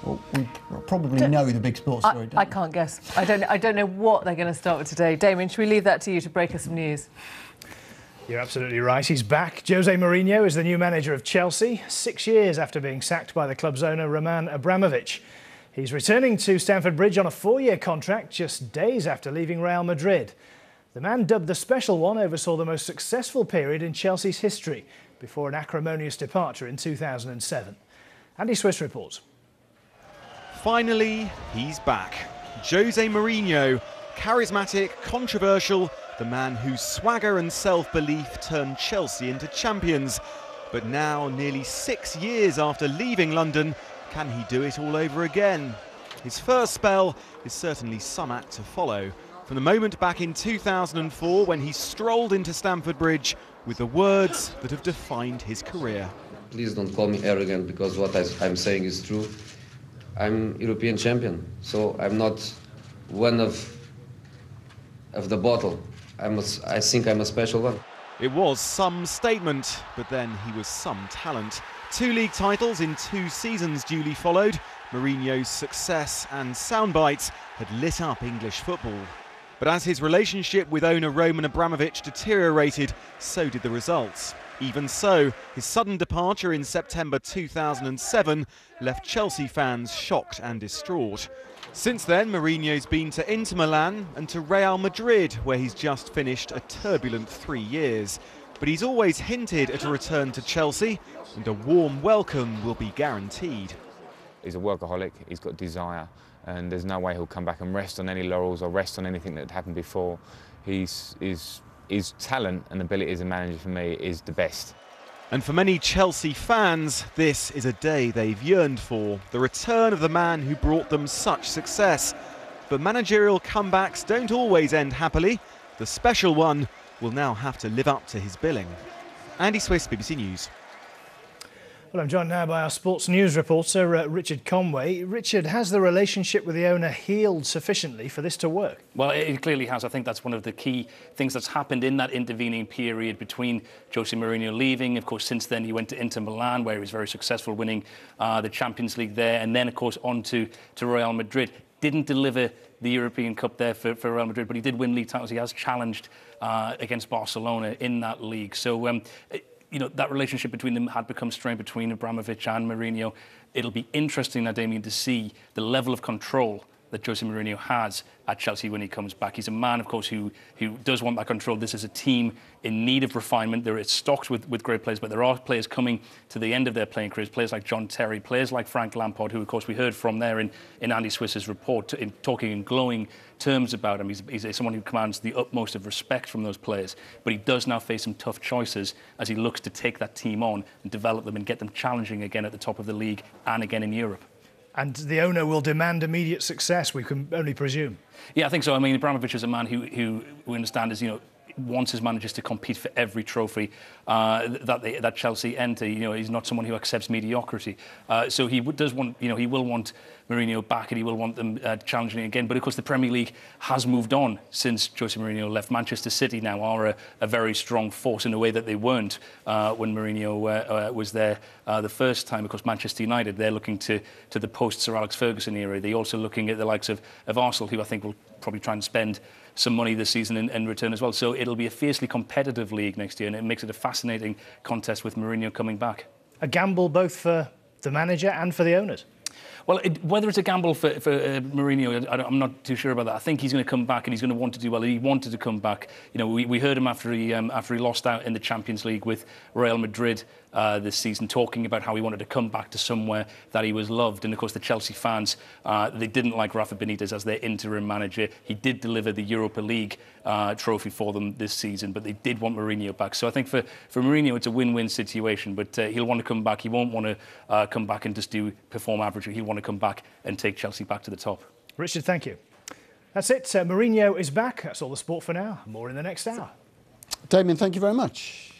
Well, we probably know the big sports story, don't we? I can't guess. I don't know what they're going to start with today. Damien, should we leave that to you to break us some news? You're absolutely right. He's back. Jose Mourinho is the new manager of Chelsea, 6 years after being sacked by the club's owner, Roman Abramovich. He's returning to Stamford Bridge on a 4-year contract just days after leaving Real Madrid. The man dubbed the Special One oversaw the most successful period in Chelsea's history before an acrimonious departure in 2007. Andy Swiss reports. Finally, he's back. Jose Mourinho, charismatic, controversial, the man whose swagger and self-belief turned Chelsea into champions. But now, nearly 6 years after leaving London, can he do it all over again? His first spell is certainly some act to follow. From the moment back in 2004 when he strolled into Stamford Bridge with the words that have defined his career. Please don't call me arrogant, because what I'm saying is true. I'm European champion, so I'm not one of the bottle. I think I'm a special one. It was some statement, but then he was some talent. 2 league titles in 2 seasons duly followed. Mourinho's success and soundbites had lit up English football. But as his relationship with owner Roman Abramovich deteriorated, so did the results. Even so, his sudden departure in September 2007 left Chelsea fans shocked and distraught. Since then, Mourinho's been to Inter Milan and to Real Madrid, where he's just finished a turbulent 3 years. But he's always hinted at a return to Chelsea, and a warm welcome will be guaranteed. He's a workaholic, he's got desire, and there's no way he'll come back and rest on any laurels or rest on anything that had happened before. His talent and ability as a manager, for me, is the best. And for many Chelsea fans, this is a day they've yearned for, the return of the man who brought them such success. But managerial comebacks don't always end happily. The Special One will now have to live up to his billing. Andy Swiss, BBC News. Well, I'm joined now by our sports news reporter, Richard Conway. Richard, has the relationship with the owner healed sufficiently for this to work? Well, it clearly has. I think that's one of the key things that's happened in that intervening period between Jose Mourinho leaving. Of course, since then, he went to Inter Milan, where he was very successful, winning the Champions League there, and then, of course, on to Real Madrid. Didn't deliver the European Cup there for Real Madrid, but he did win league titles. He has challenged against Barcelona in that league. So, you know, that relationship between them had become strained between Abramovich and Mourinho. It'll be interesting now, Damien, to see the level of control that Jose Mourinho has at Chelsea when he comes back. He's a man, of course, who does want that control. This is a team in need of refinement. They're stocked with great players, but there are players coming to the end of their playing careers, players like John Terry, players like Frank Lampard, who, of course, we heard from there in Andy Swiss's report, talking in glowing terms about him. He's someone who commands the utmost of respect from those players, but he does now face some tough choices as he looks to take that team on and develop them and get them challenging again at the top of the league and again in Europe. And the owner will demand immediate success, we can only presume. Yeah, I think so. I mean, Abramovich is a man who we understand is, you know, wants his managers to compete for every trophy that Chelsea enter. You know, he's not someone who accepts mediocrity. So he does want, you know, he will want Mourinho back, and he will want them challenging again. But of course, the Premier League has moved on since Jose Mourinho left. Manchester City now are a very strong force in a way that they weren't when Mourinho was there the first time. Of course, Manchester United, they're looking to the post-Sir Alex Ferguson era. They're also looking at the likes of Arsenal, who I think will probably try and spend some money this season in return as well. So it'll be a fiercely competitive league next year, and it makes it a fascinating contest with Mourinho coming back. A gamble both for the manager and for the owners? Well, whether it's a gamble for Mourinho, I'm not too sure about that. I think he's going to come back and he's going to want to do well. He wanted to come back. You know, we heard him after he lost out in the Champions League with Real Madrid this season, talking about how he wanted to come back to somewhere that he was loved. And of course, the Chelsea fans, they didn't like Rafa Benitez as their interim manager. He did deliver the Europa League trophy for them this season, but they did want Mourinho back. So I think for Mourinho, it's a win-win situation. But he'll want to come back. He won't want to come back and just perform average. He'll want to come back and take Chelsea back to the top. Richard, thank you. That's it. Mourinho is back. That's all the sport for now. More in the next hour. Damien, thank you very much.